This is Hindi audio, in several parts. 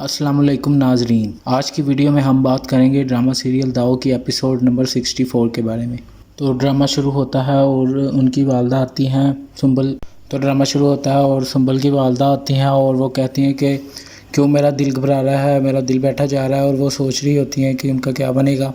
अस्सलामुअलैकुम नाजरीन, आज की वीडियो में हम बात करेंगे ड्रामा सीरियल दाव की एपिसोड नंबर 64 के बारे में। तो ड्रामा शुरू होता है और उनकी वालदा आती हैं सुंबल की वालदा आती हैं और वो कहती हैं कि क्यों मेरा दिल घबरा रहा है, मेरा दिल बैठा जा रहा है। और वो सोच रही होती हैं कि उनका क्या बनेगा,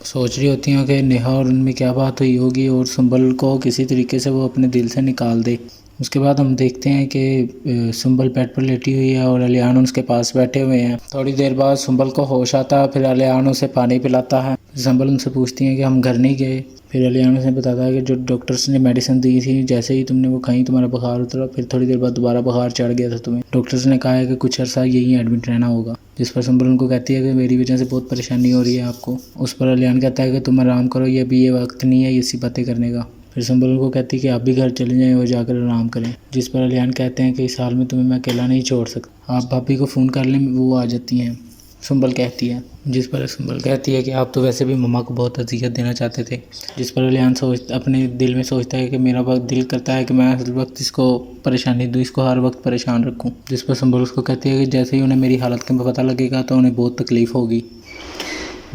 सोच रही होती हैं कि नेहा और उनमें क्या बात हुई होगी और सुंबल को किसी तरीके से वो अपने दिल से निकाल दे। उसके बाद हम देखते हैं कि सुंबल बेड पर लेटी हुई है और अलियान उसके पास बैठे हुए हैं। थोड़ी देर बाद सुंबल को होश आता है, फिर अलियान उसे पानी पिलाता है। सुंबल उनसे पूछती हैं कि हम घर नहीं गए। फिर अलियान उसे बताता है कि जो डॉक्टर्स ने मेडिसिन दी थी, जैसे ही तुमने वो खाई तुम्हारा बुखार उतरा, फिर थोड़ी देर बाद दोबारा बुखार चढ़ गया था तुम्हें। डॉक्टर्स ने कहा है कि कुछ अर्सा यहीं एडमिट रहना होगा। जिस पर सुंबल उनको कहती है कि मेरी वजह से बहुत परेशानी हो रही है आपको। उस पर अलियान कहता है कि तुम आराम करो, ये अभी ये वक्त नहीं है ऐसी बातें करने का। फिर सुंबल उनको कहती है कि आप भी घर चले जाएं और जाकर आराम करें। जिस पर अलियान कहते हैं कि इस हाल में तुम्हें मैं अकेला नहीं छोड़ सकता, आप भाभी को फ़ोन कर लें, वो आ जाती हैं, सुंबल कहती है। जिस पर सुंबल कहती है कि आप तो वैसे भी मम्मा को बहुत अज़ियत देना चाहते थे। जिस पर अलियान अपने दिल में सोचता है कि मेरा वक्त दिल करता है कि मैं हर वक्त इसको परेशानी दूँ, इसको हर वक्त परेशान रखूँ। जिस पर सुंबल उसको कहती है कि जैसे ही उन्हें मेरी हालत का पता लगेगा तो उन्हें बहुत तकलीफ़ होगी।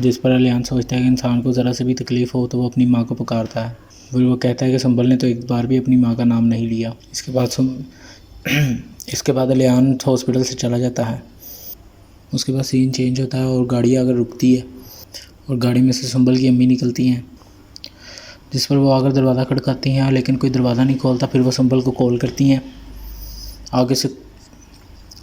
जिस पर अलियान सोचता है कि इंसान को ज़रा से भी तकलीफ़ हो तो वो अपनी माँ को पुकारता है। फिर वो कहता है कि सुंबल ने तो एक बार भी अपनी माँ का नाम नहीं लिया। इसके बाद अलियान हॉस्पिटल से चला जाता है। उसके बाद सीन चेंज होता है और गाड़ी आकर रुकती है और गाड़ी में से सुंबल की अम्मी निकलती हैं। जिस पर वो आकर दरवाज़ा खटकाती हैं लेकिन कोई दरवाज़ा नहीं खोलता। फिर वो सुंबल को कॉल करती हैं आगे से,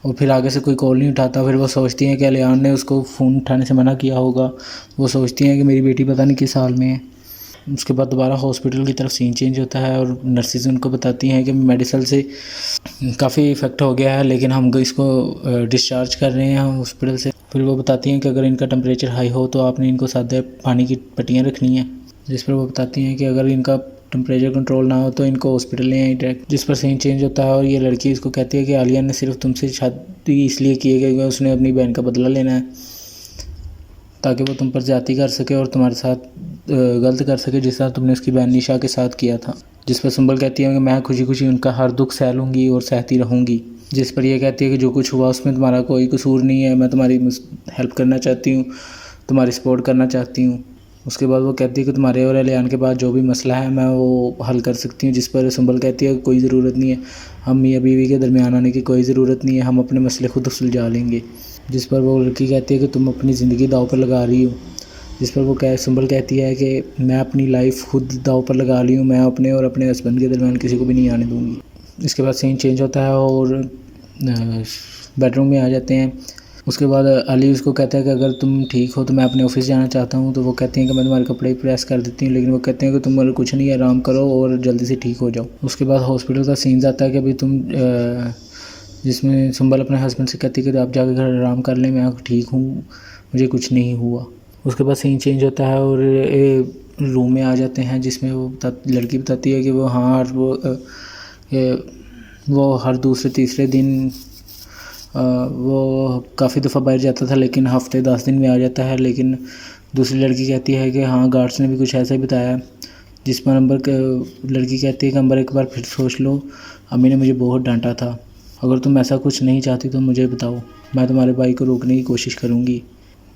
और फिर आगे से कोई कॉल नहीं उठाता। फिर वो सोचती हैं कि अलियान ने उसको फ़ोन उठाने से मना किया होगा। वो सोचती हैं कि मेरी बेटी पता नहीं किस हाल में है। उसके बाद दोबारा हॉस्पिटल की तरफ सीन चेंज होता है और नर्सेज उनको बताती हैं कि मेडिसिन से काफ़ी इफ़ेक्ट हो गया है, लेकिन हम इसको डिस्चार्ज कर रहे हैं हॉस्पिटल से। फिर वो बताती हैं कि अगर इनका टेम्परेचर हाई हो तो आपने इनको सादे पानी की पट्टियाँ रखनी हैं। जिस पर वो बताती हैं कि अगर इनका टेम्परेचर कंट्रोल ना हो तो इनको हॉस्पिटल ले आए डायरेक्ट। जिस पर सीन चेंज होता है और ये लड़की इसको कहती है कि आलिया ने सिर्फ तुमसे शादी इसलिए की है कि उसने अपनी बहन का बदला लेना है, ताकि वो तुम पर ज्यादती कर सके और तुम्हारे साथ गलत कर सके जिस तरह तुमने उसकी बहन निशा के साथ किया था। जिस पर सुंबल कहती है कि मैं खुशी खुशी उनका हर दुख सह लूँगी और सहती रहूँगी। जिस पर यह कहती है कि जो कुछ हुआ उसमें तुम्हारा कोई कसूर नहीं है, मैं तुम्हारी हेल्प करना चाहती हूँ, तुम्हारी सपोर्ट करना चाहती हूँ। उसके बाद वो कहती है कि तुम्हारे और अलियान के बाद जो भी मसला है मैं वो हल कर सकती हूँ। जिस पर सुंबल कहती है कि कोई ज़रूरत नहीं है, हम मियाँ बीवी के दरमियान आने की कोई ज़रूरत नहीं है, हम अपने मसले खुद सुलझा लेंगे। जिस पर वो लड़की कहती है कि तुम अपनी ज़िंदगी दाव पर लगा रही हो। जिस पर वो सुंबल कहती है कि मैं अपनी लाइफ खुद दाव पर लगा ली हूँ, मैं अपने और अपने हस्बैंड के दरमियान किसी को भी नहीं आने दूँगी। इसके बाद सीन चेंज होता है और बेडरूम में आ जाते हैं। उसके बाद अली उसको कहता है कि अगर तुम ठीक हो तो मैं अपने ऑफिस जाना चाहता हूँ। तो वो कहती हैं कि मैं तुम्हारे कपड़े प्रेस कर देती हूँ, लेकिन वो कहते हैं कि तुम कुछ नहीं, आराम करो और जल्दी से ठीक हो जाओ। उसके बाद हॉस्पिटल का सीन आता है कि अभी तुम जिसमें सुंबल अपने हस्बैंड से कहती है कि आप जाकर घर आराम कर लें, मैं ठीक हूँ, मुझे कुछ नहीं हुआ। उसके बाद सीन चेंज होता है और रूम में आ जाते हैं जिसमें वो लड़की बताती है कि वो वो हर दूसरे तीसरे दिन वो काफ़ी दफ़ा बाहर जाता था लेकिन हफ्ते 10 दिन में आ जाता है। लेकिन दूसरी लड़की कहती है कि हाँ, गार्ड्स ने भी कुछ ऐसा ही बताया। जिस पर लड़की कहती है कि अंबर एक बार फिर सोच लो, अम्मी ने मुझे बहुत डांटा था, अगर तुम ऐसा कुछ नहीं चाहती तो मुझे बताओ, मैं तुम्हारे भाई को रोकने की कोशिश करूँगी।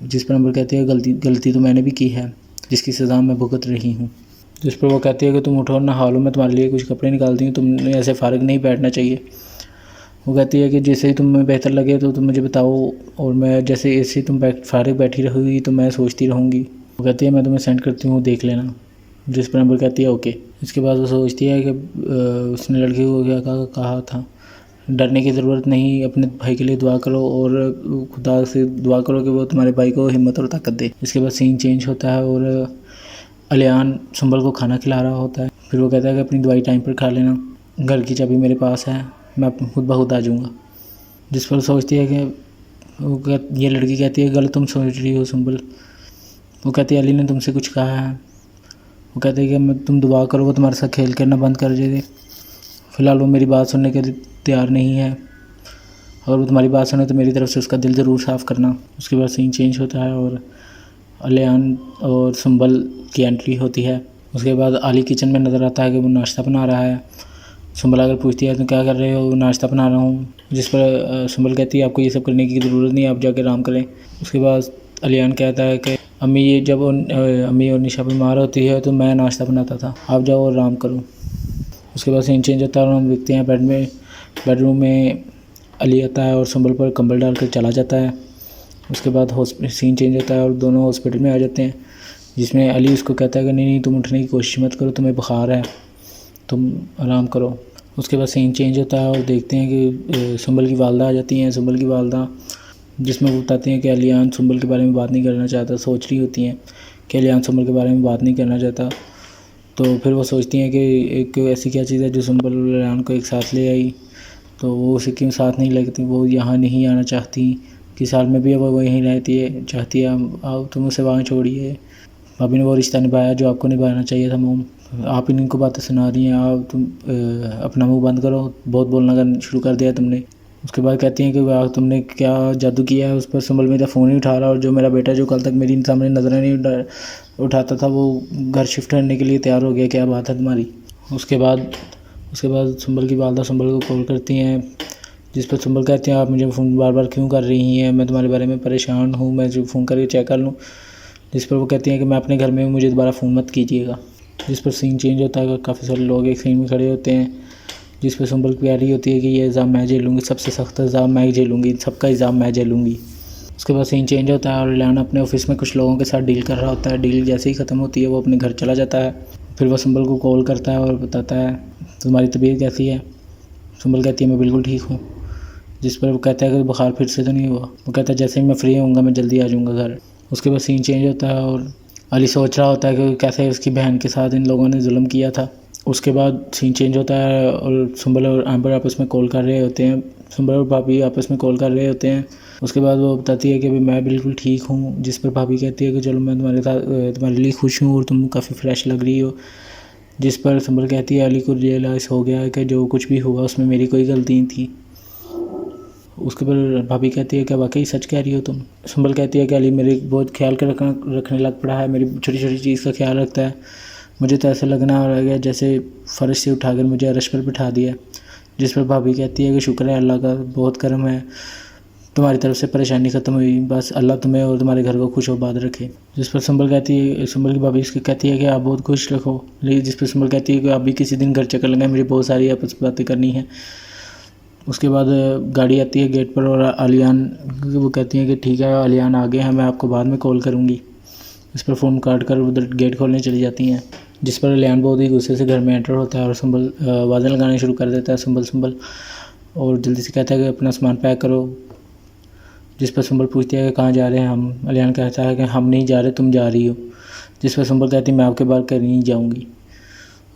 जिस पर अंबर कहती है गलती तो मैंने भी की है, जिसकी सज़ा मैं भुगत रही हूँ। जिस पर वो कहती है कि तुम उठो ना, हालों में तुम्हारे लिए कुछ कपड़े निकालती हूँ, तुमने ऐसे फ़ारिग नहीं बैठना चाहिए। वो कहती है कि जैसे ही तुम्हें बेहतर लगे तो तुम मुझे बताओ, और मैं जैसे ऐसे तुम फ़ारिग बैठी रहोगी तो मैं सोचती रहूँगी। वो कहती है मैं तुम्हें सेंड करती हूँ, देख लेना। जिस पर अंबर कहती है ओके। इसके बाद वो सोचती है कि उसने लड़की को क्या कहा था, डरने की ज़रूरत नहीं, अपने भाई के लिए दुआ करो और खुदा से दुआ करो कि वो तुम्हारे भाई को हिम्मत और ताकत दे। इसके बाद सीन चेंज होता है और अलियान सुंबल को खाना खिला रहा होता है। फिर वो कहता है कि अपनी दवाई टाइम पर खा लेना, घर की चाबी मेरे पास है, मैं खुद ब खुद आ जाऊँगा। जिस पर सोचती है कि ये लड़की कहती है गलत तुम सोच रही हो सुंबल। वो कहती है अली ने तुमसे कुछ कहा है। वो कहते हैं कि तुम दुआ करो वो तुम्हारे साथ खेल करना बंद कर दे। फ़िलहाल वो मेरी बात सुनने के तैयार नहीं है, अगर वो तुम्हारी बात सुने तो मेरी तरफ से उसका दिल ज़रूर साफ़ करना। उसके बाद सीन चेंज होता है और अलियान और सुंबल की एंट्री होती है। उसके बाद अली किचन में नज़र आता है कि वो नाश्ता बना रहा है। सुंबल आकर पूछती है तुम क्या कर रहे हो? नाश्ता बना रहा हूँ। जिस पर सुंबल कहती है आपको ये सब करने की ज़रूरत नहीं है, आप जाके आराम करें। उसके बाद अलियान कहता है कि अम्मी ये जब अम्मी और निशा बीमार होती है तो मैं नाश्ता बनाता था, आप जाओ और आराम करो। उसके बाद सीन चेंज होता है और हम देखते हैं बेडरूम में अली आता है और सुंबल पर कंबल डाल कर चला जाता है। उसके बाद सीन चेंज होता है और दोनों हॉस्पिटल में आ जाते हैं, जिसमें अली उसको कहता है कि नहीं तुम उठने की कोशिश मत करो, तुम्हें बुखार है, तुम आराम करो। उसके बाद सीन चेंज होता है और देखते हैं कि सुंबल की वालदा आ जाती हैं। सुंबल की वालदा जिसमें वो बताती हैं कि अलियान सुंबल के बारे में बात नहीं करना चाहता, सोच रही होती हैं कि अलियान सुंबल के बारे में बात नहीं करना चाहता। तो फिर वो सोचती हैं कि एक ऐसी क्या चीज़ है जो सुंबल और अलियान को एक साथ ले आई, तो वो उसे क्यों साथ नहीं लगती, वो यहाँ नहीं आना चाहती कि साल में भी वो यहीं रहती है, चाहती है आओ तुम उसे वहाँ छोड़िए। भाभी ने वो रिश्ता निभाया जो आपको निभाना चाहिए था मोम, आप इनको बातें सुना रही हैं, आप तुम अपना मुंह बंद करो, बहुत बोलना शुरू कर दिया तुमने। उसके बाद कहती हैं कि वाह तुमने क्या जादू किया है उस पर, सुंबल मेरा फ़ोन नहीं उठा रहा, और जो मेरा बेटा जो कल तक मेरी सामने नज़रें नहीं उठाता था वो घर शिफ्ट करने के लिए तैयार हो गया, क्या बात है तुम्हारी। उसके बाद सुंबल की वालदा सुंबल को कॉल करती हैं, जिस पर सुंबल कहती हैं आप मुझे फ़ोन बार बार क्यों कर रही हैं, मैं तुम्हारे बारे में परेशान हूँ, मैं जो फ़ोन करके चेक कर लूँ। जिस पर वो कहती हैं कि मैं अपने घर में हूँ, मुझे दोबारा फ़ोन मत कीजिएगा। जिस पर सीन चेंज होता है, काफ़ी सारे लोग एक सीन में खड़े होते हैं, जिस पर सुंबल कह रही होती है कि ये इल्ज़ाम मैं झेलूँगी, सबसे सख्त इल्ज़ाम मैं झेलूँगी, सबका इल्ज़ाम मैं झेलूँगी। उसके बाद सीन चेंज होता है और अलियान अपने ऑफिस में कुछ लोगों के साथ डील कर रहा होता है। डील जैसे ही ख़त्म होती है वो अपने घर चला जाता है। फिर वो सुंबल को कॉल करता है और बताता है तुम्हारी तबीयत कैसी है। सुंबल कहती है मैं बिल्कुल ठीक हूँ। जिस पर वो कहता है कि बुखार फिर से तो नहीं हुआ। वो कहता है जैसे ही मैं फ्री होऊंगा मैं जल्दी आ जाऊँगा घर। उसके बाद सीन चेंज होता है और अली सोच रहा होता है कि कैसे उसकी बहन के साथ इन लोगों ने जुल्म किया था। उसके बाद सीन चेंज होता है और सुंबल और एम्बर आपस में कॉल कर रहे होते हैं, सुंबल और भाभी आपस में कॉल कर रहे होते हैं। उसके बाद वो बताती है कि भाई मैं बिल्कुल ठीक हूँ। जिस पर भाभी कहती है कि चलो मैं तुम्हारे साथ तुम्हारे लिए खुश हूँ और तुम काफ़ी फ्रेश लग रही हो। जिस पर सुंबल कहती है अली को रियलाइज़ हो गया है कि जो कुछ भी हुआ उसमें मेरी कोई गलती नहीं थी। उसके बाद भाभी कहती है कि वाकई सच कह रही हो तुम। सुंबल कहती है कि अली मेरे बहुत ख्याल रखने लग पड़ा है, मेरी छोटी छोटी चीज़ का ख्याल रखता है। मुझे तो ऐसा लगना रह गया जैसे फर्श से उठाकर मुझे अरश पर बिठा दिया। जिस पर भाभी कहती है कि शुक्र है अल्लाह का, बहुत करम है, तुम्हारी तरफ से परेशानी ख़त्म हुई, बस अल्लाह तुम्हें और तुम्हारे घर को खुश आबाद रखे। जिस पर सुंबल की भाभी इसकी कहती है कि आप बहुत खुश रखो। लेकिन जिस पर सुंबल कहती है कि आप भी किसी दिन घर चक्कर लगाएं, मुझे बहुत सारी आपस बातें करनी है। उसके बाद गाड़ी आती है गेट पर और अलियान वो कहती है कि ठीक है अलियान आ गए हैं, मैं आपको बाद में कॉल करूँगी। इस पर फ़ोन काट कर उधर गेट खोलने चली जाती हैं। जिस पर अलियान बहुत ही गुस्से से घर में एंटर होता है और सुंबल आवाज़ें लगाने शुरू कर देता है सुंबल और जल्दी से कहता है कि अपना सामान पैक करो। जिस पर सुंबल पूछती है कि कहाँ जा रहे हैं हम। अलियान कहता है कि हम नहीं जा रहे, तुम जा रही हो। जिस पर सुंबल कहती है मैं आपके बगैर कहीं नहीं जाऊँगी।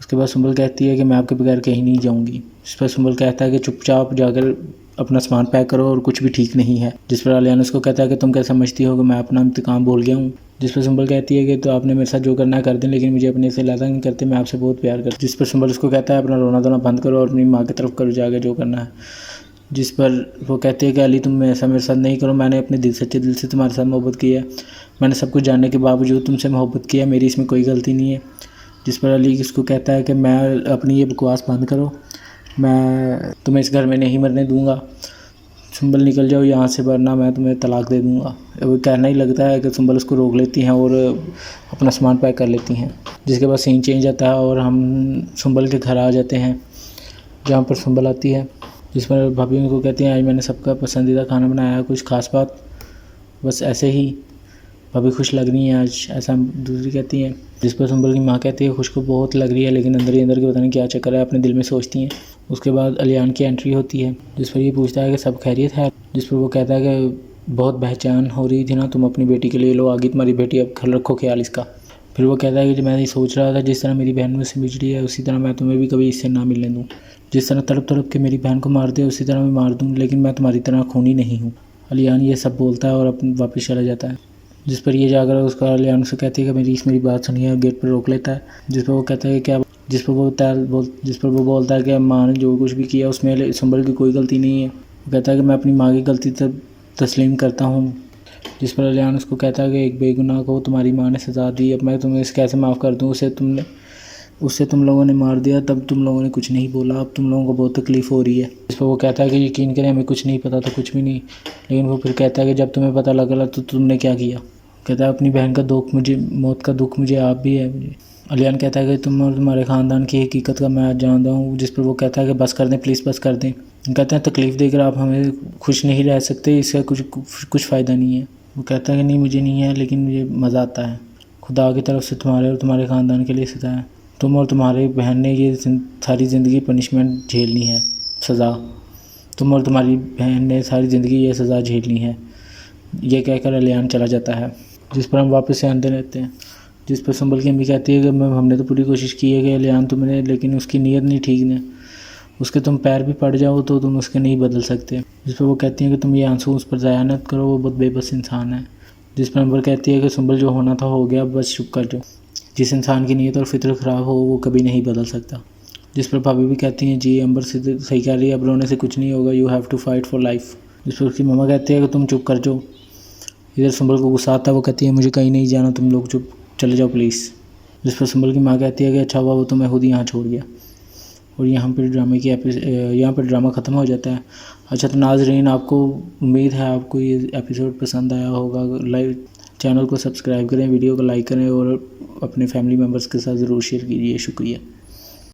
उसके बाद सुंबल कहती है कि मैं आपके बगैर कहीं नहीं जाऊँगी। जिस पर सुंबल कहता है कि चुपचाप जाकर अपना सामान पैक करो और कुछ भी ठीक नहीं है। जिस पर अलियान उसको कहता है कि तुम क्या समझती हो कि मैं अपना इंतकाम भूल गया हूँ। जिस पर सुंबल कहती है कि तो आपने मेरे साथ जो करना है कर दें, लेकिन मुझे अपने से ज़्यादा नहीं करते, मैं आपसे बहुत प्यार करती। जिस पर सुंबल उसको कहता है अपना रोना धोना बंद करो और अपनी माँ की तरफ करो जाकर जो करना है। जिस पर वो कहती है कि अली तुम ऐसा मेरे साथ नहीं करो, मैंने अपने सच्चे दिल से तुम्हारे साथ मोहब्बत की है, मैंने सब कुछ जानने के बावजूद तुमसे मोहब्बत की है, मेरी इसमें कोई गलती नहीं है। जिस पर अली उसको कहता है कि मैं अपनी ये बकवास बंद करो, मैं तुम्हें इस घर में नहीं मरने दूंगा, सुंबल निकल जाओ यहाँ से वरना मैं तुम्हें तलाक दे दूंगा। वो कहना ही लगता है कि सुंबल उसको रोक लेती हैं और अपना सामान पैक कर लेती हैं। जिसके बाद सीन चेंज आता है और हम सुंबल के घर आ जाते हैं जहाँ पर सुंबल आती है। जिस पर भाभी उनको कहती हैं आज मैंने सबका पसंदीदा खाना बनाया है, कुछ खास बात? बस ऐसे ही, भाभी खुश लग रही हैं आज, ऐसा दूसरी कहती हैं। जिस पर सुंबल की माँ कहती है खुश को बहुत लग रही है, लेकिन अंदर ही अंदर के पता नहीं क्या चक्कर है, अपने दिल में सोचती हैं। उसके बाद अलियान की एंट्री होती है जिस पर ये पूछता है कि सब खैरियत है। जिस पर वो कहता है कि बहुत बेचैन हो रही थी ना तुम अपनी बेटी के लिए, लो आ गई तुम्हारी बेटी, अब घर रखो ख्याल इसका। फिर वो कहता है कि मैं ये सोच रहा था जिस तरह मेरी बहन मुझसे बिछड़ी है उसी तरह मैं तुम्हें भी कभी इससे ना मिलने दूँ, जिस तरह तड़प तड़प के मेरी बहन को मार दे उसी तरह मैं मार दूँ, लेकिन मैं तुम्हारी तरह खूनी नहीं हूँ। अलियान ये सब बोलता है और अपने वापस चला जाता है। जिस पर ये जाकर उसका अलियान से कहती है कि मेरी बात सुनिए, गेट पर रोक लेता है। जिस पर वो कहता है क्या, जिस पर वो बोलता है कि माँ ने जो कुछ भी किया उसमें सुंबल की कोई गलती नहीं है। वो कहता है कि मैं अपनी माँ की गलती तस्लीम करता हूँ। जिस पर अलियान उसको कहता है कि एक बेगुनाह को तुम्हारी माँ ने सज़ा दी, अब मैं तुम्हें कैसे माफ़ कर दूँ उसे, उससे तुम लोगों ने मार दिया, तब तुम लोगों ने कुछ नहीं बोला, अब तुम लोगों को बहुत तकलीफ़ हो रही है। इस पर वो कहता है कि यकीन करें हमें कुछ नहीं पता तो कुछ भी नहीं। लेकिन वो फिर कहता है कि जब तुम्हें पता लगा तो तुमने क्या किया। कहता है अपनी बहन का दुख मुझे, मौत का दुख मुझे आप भी है मुझे। अलियान कहता है कि तुम और तुम्हारे ख़ानदान की हकीकत का मैं आज जानता हूँ। जिस पर वो कहता है कि बस कर दें प्लीज़, बस कर दें। कहते हैं तकलीफ़ देकर आप हमें खुश नहीं रह सकते, इसका कुछ फ़ायदा नहीं है। वो कहता है कि नहीं मुझे नहीं है, लेकिन मुझे मज़ा आता है। खुदा की तरफ से तुम्हारे और तुम्हारे ख़ानदान के लिए सज़ा है। तुम और तुम्हारी बहन ने ये सारी ज़िंदगी पनिशमेंट झेलनी है, सज़ा। तुम और तुम्हारी बहन ने सारी ज़िंदगी ये सज़ा झेलनी है। ये कहकर अलियान चला जाता है। जिस पर हम वापस से आते रहते हैं। जिस पर संभल की अम्मी कहती है कि हमने तो पूरी कोशिश की है कि अलियान तुमने, लेकिन उसकी नीयत नहीं ठीक है। उसके तुम पैर भी पड़ जाओ तो तुम उसके नहीं बदल सकते। जिस पर वो कहती है कि तुम ये आंसू उस पर ज़ाया न करो, वो बहुत बेबस इंसान है। जिस पर अंबर कहती है कि संभल जो होना था हो गया, बस चुप कर जाओ। जिस इंसान की नीयत और फितरत ख़राब हो वो कभी नहीं बदल सकता। जिस पर भाभी भी कहती हैं जी अंबर से सही कह रही है, अब रोने से कुछ नहीं होगा, you have to fight for life. जिस पर उसकी मम्मा कहती है कि तुम चुप कर जाओ। इधर संभल को गुस्सा आता है, वो कहती है मुझे कहीं नहीं जाना, तुम लोग चुप चले जाओ प्लीज़। जिस पर संभल की माँ कहती है कि अच्छा हुआ वो तो मैं खुद ही यहाँ छोड़ गया। और यहाँ पर ड्रामा ख़त्म हो जाता है। अच्छा तो नाज़रीन, आपको उम्मीद है आपको ये एपिसोड पसंद आया होगा। चैनल को सब्सक्राइब करें, वीडियो को लाइक करें और अपने फैमिली मेम्बर्स के साथ ज़रूर शेयर कीजिए। शुक्रिया।